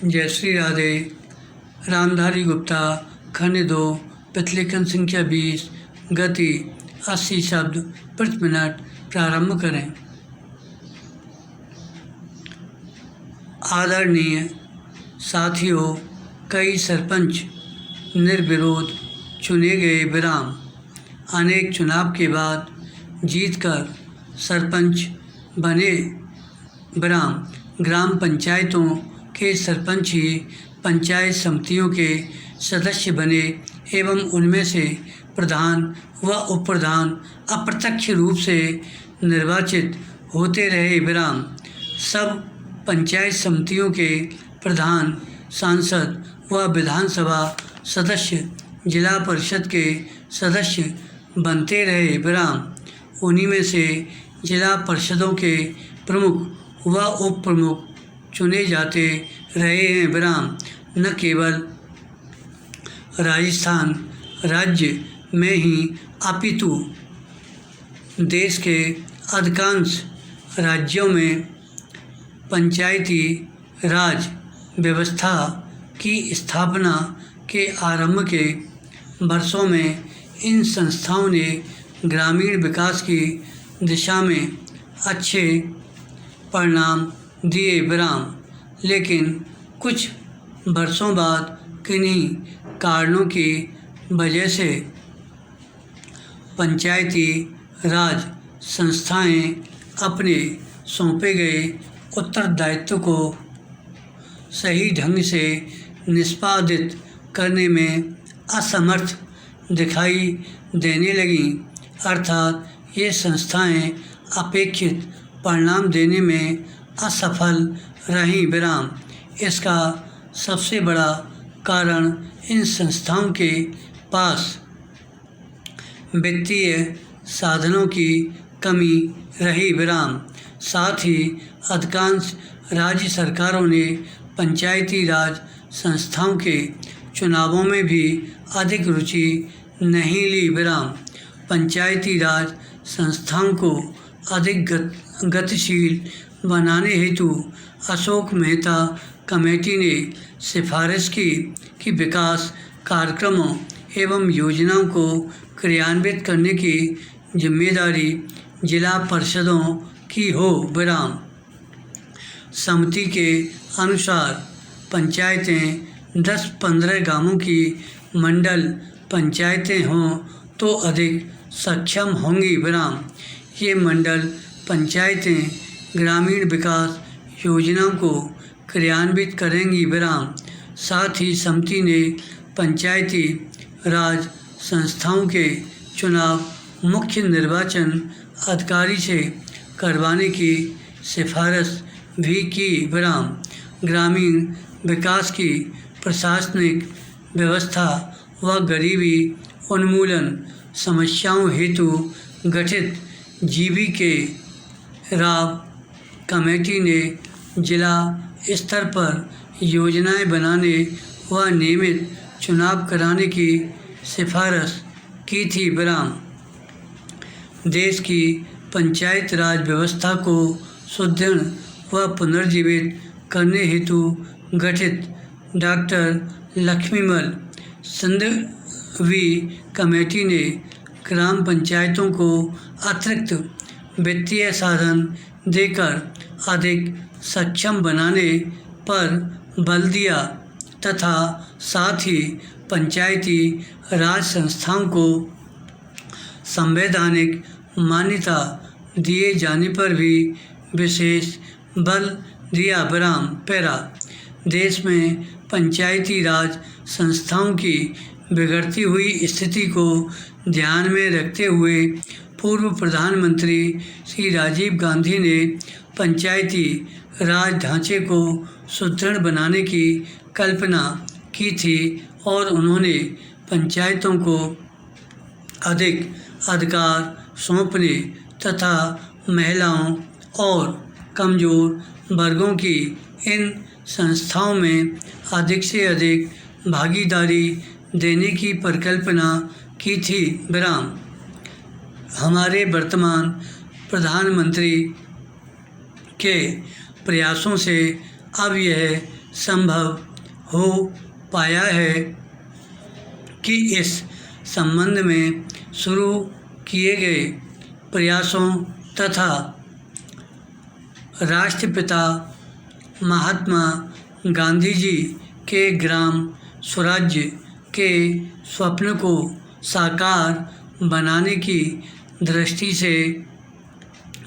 जयश्री राधे, रामधारी गुप्ता, खंड 2, प्रतिलेखन संख्या 20, गति 80 शब्द प्रति मिनट। प्रारंभ करें। आदरणीय साथियों, कई सरपंच निर्विरोध चुने गए विराम अनेक चुनाव के बाद जीतकर सरपंच बने विराम ग्राम पंचायतों के सरपंच ही पंचायत समितियों के सदस्य बने एवं उनमें से प्रधान व उप प्रधान अप्रत्यक्ष रूप से निर्वाचित होते रहे विराम सब पंचायत समितियों के प्रधान, सांसद व विधानसभा सदस्य, जिला परिषद के सदस्य बनते रहे विराम। उन्हीं में से जिला परिषदों के प्रमुख व उप प्रमुख चुने जाते रहे हैं विराम। न केवल राजस्थान राज्य में ही अपितु देश के अधिकांश राज्यों में पंचायती राज व्यवस्था की स्थापना के आरंभ के वर्षों में इन संस्थाओं ने ग्रामीण विकास की दिशा में अच्छे परिणाम दिए विराम। लेकिन कुछ वर्षों बाद किन्हीं कारणों की वजह से पंचायती राज संस्थाएं अपने सौंपे गए उत्तरदायित्व को सही ढंग से निष्पादित करने में असमर्थ दिखाई देने लगीं, अर्थात ये संस्थाएं अपेक्षित परिणाम देने में असफल रहीं विराम। इसका सबसे बड़ा कारण इन संस्थाओं के पास वित्तीय साधनों की कमी रही विराम। साथ ही अधिकांश राज्य सरकारों ने पंचायती राज संस्थाओं के चुनावों में भी अधिक रुचि नहीं ली विराम। पंचायती राज संस्थाओं को अधिक गतिशील बनाने हेतु अशोक मेहता कमेटी ने सिफारिश की कि विकास कार्यक्रमों एवं योजनाओं को क्रियान्वित करने की जिम्मेदारी जिला परिषदों की हो विराम। समिति के अनुसार पंचायतें 10-15 गांवों की मंडल पंचायतें हों तो अधिक सक्षम होंगी विराम। ये मंडल पंचायतें ग्रामीण विकास योजनाओं को क्रियान्वित करेंगी विराम। साथ ही समिति ने पंचायती राज संस्थाओं के चुनाव मुख्य निर्वाचन अधिकारी से करवाने की सिफारिश भी की विराम। ग्रामीण विकास की प्रशासनिक व्यवस्था व गरीबी उन्मूलन समस्याओं हेतु गठित जीबीके राव कमेटी ने जिला स्तर पर योजनाएं बनाने व नियमित चुनाव कराने की सिफारिश की थी विराम। देश की पंचायत राज व्यवस्था को सुदृढ़ व पुनर्जीवित करने हेतु गठित डॉक्टर लक्ष्मीमल सिंघवी कमेटी ने ग्राम पंचायतों को अतिरिक्त वित्तीय साधन देकर अधिक सक्षम बनाने पर बल दिया तथा साथ ही पंचायती राज संस्थाओं को संवैधानिक मान्यता दिए जाने पर भी विशेष बल दिया विराम। पैरा देश में पंचायती राज संस्थाओं की बिगड़ती हुई स्थिति को ध्यान में रखते हुए पूर्व प्रधानमंत्री श्री राजीव गांधी ने पंचायती राज ढांचे को सुदृढ़ बनाने की कल्पना की थी और उन्होंने पंचायतों को अधिक अधिकार सौंपने तथा महिलाओं और कमज़ोर वर्गों की इन संस्थाओं में अधिक से अधिक भागीदारी देने की परिकल्पना की थी विराम। हमारे वर्तमान प्रधानमंत्री के प्रयासों से अब यह संभव हो पाया है कि इस संबंध में शुरू किए गए प्रयासों तथा राष्ट्रपिता महात्मा गांधी जी के ग्राम स्वराज्य के स्वप्न को साकार बनाने की दृष्टि से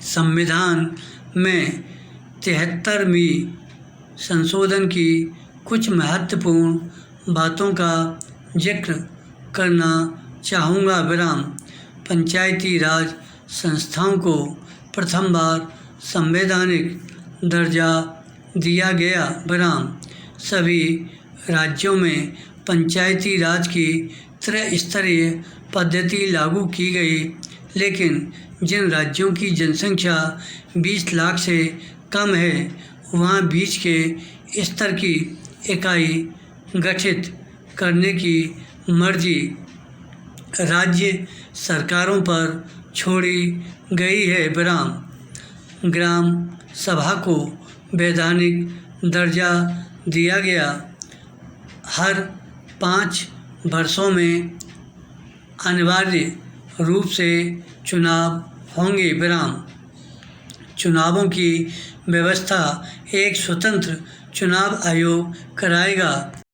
संविधान में 73वीं संशोधन की कुछ महत्वपूर्ण बातों का जिक्र करना चाहूँगा। पंचायती राज संस्थाओं को प्रथम बार संवैधानिक दर्जा दिया गया। सभी राज्यों में पंचायती राज की त्रिस्तरीय पद्धति लागू की गई, लेकिन जिन राज्यों की जनसंख्या 20 लाख से कम है वहाँ बीच के स्तर की इकाई गठित करने की मर्जी राज्य सरकारों पर छोड़ी गई है। ग्राम सभा को वैधानिक दर्जा दिया गया। हर 5 वर्षों में अनिवार्य रूप से चुनाव होंगे। चुनावों की व्यवस्था एक स्वतंत्र चुनाव आयोग कराएगा।